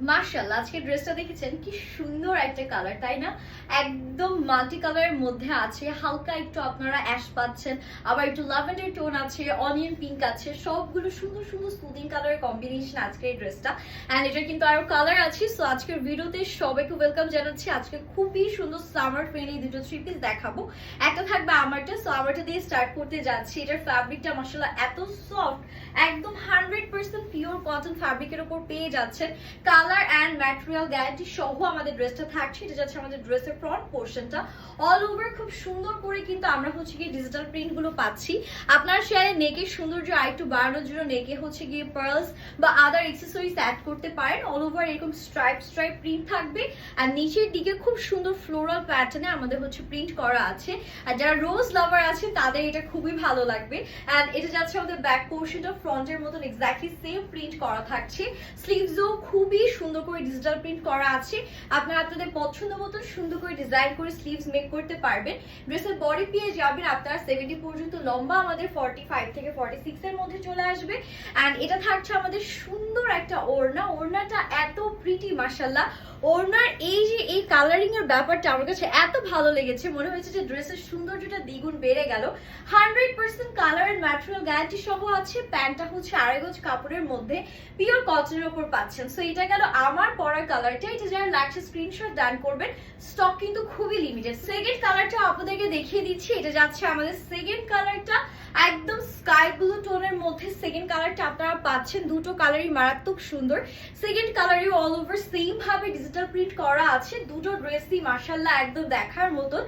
মাশাআল্লাহ, আজকে ড্রেসটা দেখেছেন কি সুন্দর একটা কালার, তাই না? একদম মাল্টি কালারের মধ্যে আছে, হালকা একটু আপনারা অ্যাশ পাচ্ছেন, আবার একটু ল্যাভেন্ডার টোন আছে, অনিয়ন পিঙ্ক আছে, সবগুলো সুন্দর সুন্দর স্মুদিং কালারের কম্বিনেশন আজকে এই ড্রেসটা। এন্ড এটা কিন্তু আরো কালার আছে। সো আজকের ভিডিওতে সবাইকে ওয়েলকাম জানাচ্ছি। আজকে খুবই সুন্দর সামার ফ্রেন্ডলি দুটো থ্রি পিস দেখাবো। একটা থাকবে আমারটা, সো আমারটা দিয়ে স্টার্ট করতে যাচ্ছি। এটার ফ্যাব্রিকটা মাশাআল্লাহ এত সফট, একদম 100% পিওর কটন ফ্যাব্রিকের উপর পেয়ে যাচ্ছেন। কালার এন্ড ম্যাটেরিয়াল গ্যারান্টি সহ আমাদের ড্রেসটা থাকছে। এটা যাচ্ছে আমাদের ড্রেসের ফ্রন্ট পোর্শনটা, অল ওভার খুব সুন্দর করে কিন্তু আমরা হচ্ছে গিয়ে ডিজিটাল প্রিন্ট গুলো পাচ্ছি। আপনারা চাইলে নেকের সৌন্দর্য আরেকটু বাড়ানোর জন্য নেকে হচ্ছে গিয়ে পার্লস বা আদার অ্যাকসেসরিজ অ্যাড করতে পারেন। অল ওভার এরকম স্ট্রাইপ স্ট্রাইপ প্রিন্ট থাকবে আর নিচের দিকে খুব সুন্দর ফ্লোরাল প্যাটার্নে আমাদের হচ্ছে প্রিন্ট করা আছে। আর যারা রোজ লাভার আছে তাদের এটা খুবই ভালো লাগবে। এন্ড এটা যাচ্ছে আমাদের ব্যাক পোর্শনটা, ফ্রন্টের মতন এক্স্যাক্টলি সেম প্রিন্ট করা থাকছে। স্লিভসও খুবই সুন্দর করে ডিজিটাল প্রিন্ট করা আছে। আপনারা আপনাদের পছন্দ মতো সুন্দর করে ডিজাইন করে স্লিভস মেক করতে পারবেন। ড্রেসের বডি পেয়ে যাবেন আপনারা 70 পর্যন্ত, লম্বা আমাদের 45 থেকে 46 এর মধ্যে চলে আসবে। এন্ড এটা থাকছে আমাদের সুন্দর একটা ওড়না। ওড়নাটা এত প্রিটি মাশাআল্লাহ। ওড়নার এই যে এই কালারিং এর ব্যাপারটা আমার কাছে এত ভালো লেগেছে, মনে হয়েছে যে ড্রেসের সৌন্দর্যটা দ্বিগুণ বেড়ে গেল। 100% কালার এন্ড ম্যাটেরিয়াল গ্যারান্টি সহ আছে। প্যান্টটা হচ্ছে আড়াই গজ কাপড়ের মধ্যে পিওর কটনের উপর পাচ্ছেন। সো এটা গেল আমার পরার কালারটা। এটা যারা লাগছে স্ক্রিনশট ডান করবেন, স্টক কিন্তু খুবই লিমিটেড। সেকেন্ড কালারটা আপনাদেরকে দেখিয়ে দিচ্ছি। এটা যাচ্ছে আমাদের সেকেন্ড কালারটা, একদম স্কাই ব্লু টোনের মধ্যে সেকেন্ড কালারটা আপনারা পাচ্ছেন। দুটো কালারই মারাত্মক সুন্দর। সেকেন্ড কালারই অল ওভার সেম ভাবে ডিজিটাল প্রিন্ট করা আছে। দুটো ড্রেসই মাশাআল্লাহ একদম দেখার মতন।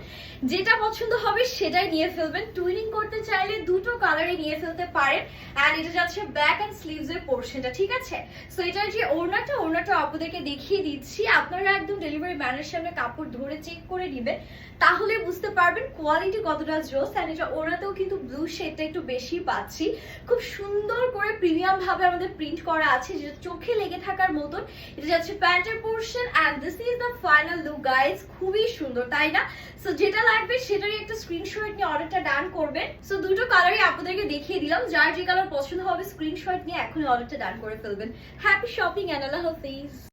যেটা পছন্দ হবে সেটাই নিয়ে ফেলবেন। টুইনিং করতে চাইলে দুটো কালারই নিয়ে ফেলতে পারেন। এন্ড এটা যাচ্ছে ব্যাক এন্ড স্লিভস এর পোরশনটা, ঠিক আছে? সো এটার যে ওড়নাটা আপনাদেরকে দেখিয়ে দিচ্ছি। আপনারা একদম ডেলিভারি ম্যানের সামনে কাপড় ধরে চেক করে নেবেন, তাহলে বুঝতে পারবেন কোয়ালিটি কতটা জোস। এন্ড এটা ওড়নাতেও কিন্তু ব্লু শেডটা একটু বেশি পাচ্ছি। খুব সুন্দর করে প্রিমিয়াম ভাবে আমাদের প্রিন্ট করা আছে, যেটা চোখে লেগে থাকার মতন। এটা যাচ্ছে প্যান্টের portion and this is the final look guys. খুবই সুন্দর, তাই না? সো যেটা লাগবে সেটারই একটা স্ক্রিনশট নিয়ে অর্ডারটা ডান করবেন। সো দুটো কালারই আপনাদেরকে দেখিয়ে দিলাম। যার যে কালার পছন্দ হবে স্ক্রিনশট নিয়ে এখনই অর্ডারটা ডান করে ফেলবেন। হ্যাপি শপিং এন্ড আল্লাহ হাফেজ।